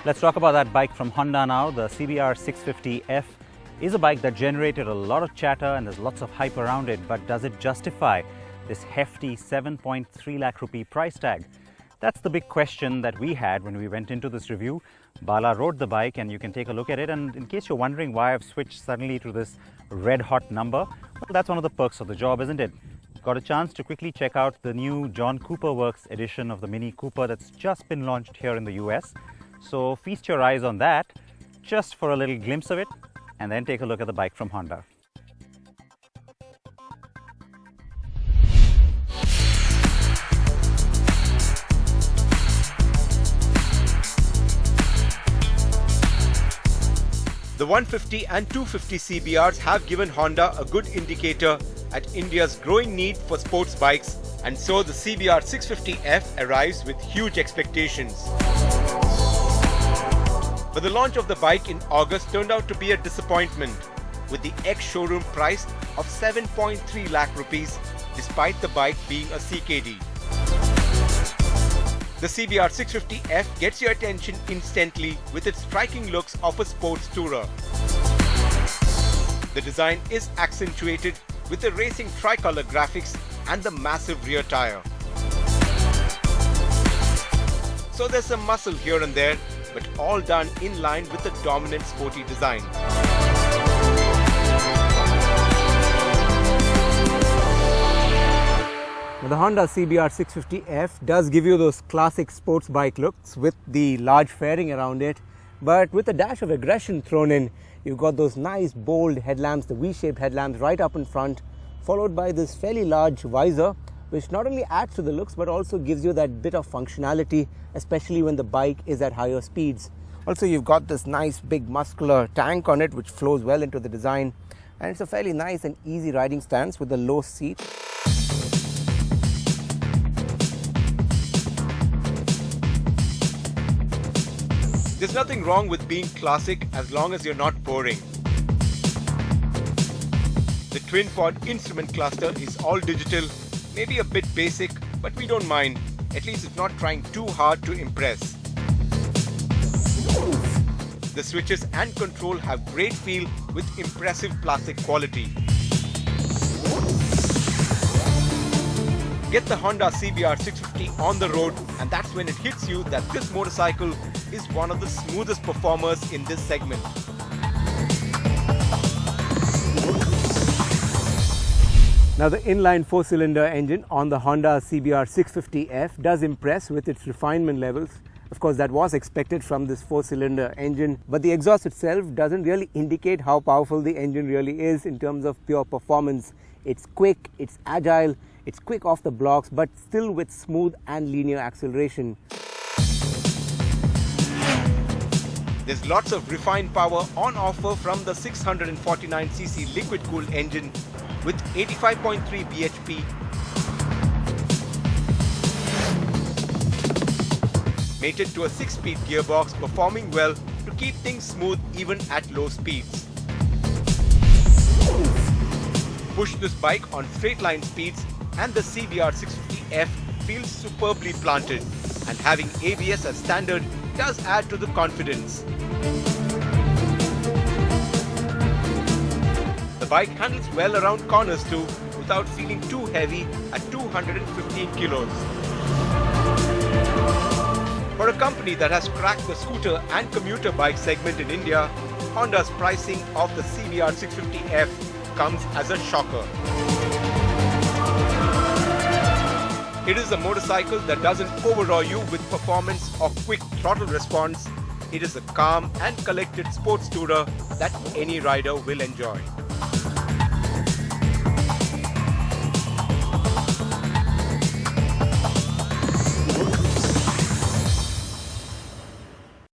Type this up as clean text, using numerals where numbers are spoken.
Let's talk about that bike from Honda now. The CBR650F is a bike that generated a lot of chatter and there's lots of hype around it, but does it justify this hefty 7.3 lakh rupee price tag? That's the big question that we had when we went into this review. Bala rode the bike and you can take a look at it, and in case you're wondering why I've switched suddenly to this red hot number, well, that's one of the perks of the job, isn't it? Got a chance to quickly check out the new John Cooper Works edition of the Mini Cooper that's just been launched here in the US. So feast your eyes on that just for a little glimpse of it, and then take a look at the bike from Honda. The 150 and 250 CBRs have given Honda a good indicator at India's growing need for sports bikes, and so the CBR650F arrives with huge expectations. But the launch of the bike in August turned out to be a disappointment, with the ex-showroom price of 7.3 lakh rupees despite the bike being a CKD. The CBR650F gets your attention instantly with its striking looks of a sports tourer. The design is accentuated with the racing tricolor graphics and the massive rear tire. So there's some muscle here and there, but all done in line with the dominant sporty design. The Honda CBR650F does give you those classic sports bike looks with the large fairing around it, but with a dash of aggression thrown in. You've got those nice bold headlamps, the V-shaped headlamps right up in front, followed by this fairly large visor, which not only adds to the looks but also gives you that bit of functionality, especially when the bike is at higher speeds. Also, you've got this nice big muscular tank on it which flows well into the design, and it's a fairly nice and easy riding stance with the low seat. There's nothing wrong with being classic as long as you're not boring. The twin-pod instrument cluster is all digital, maybe a bit basic, but we don't mind. At least it's not trying too hard to impress. The switches and control have great feel with impressive plastic quality. Get the Honda CBR650 on the road, and that's when it hits you that this motorcycle is one of the smoothest performers in this segment. Now, the inline 4-cylinder engine on the Honda CBR650F does impress with its refinement levels. Of course, that was expected from this 4-cylinder engine, but the exhaust itself doesn't really indicate how powerful the engine really is in terms of pure performance. It's quick, it's agile, it's quick off the blocks, but still with smooth and linear acceleration. There's lots of refined power on offer from the 649cc liquid-cooled engine with 85.3 bhp, mated to a 6-speed gearbox performing well to keep things smooth even at low speeds. Push this bike on straight line speeds and the CBR650F feels superbly planted, and having ABS as standard does add to the confidence. The bike handles well around corners too, without feeling too heavy at 215 kilos. For a company that has cracked the scooter and commuter bike segment in India, Honda's pricing of the CBR650F comes as a shocker. It is a motorcycle that doesn't overawe you with performance or quick throttle response. It is a calm and collected sports tourer that any rider will enjoy.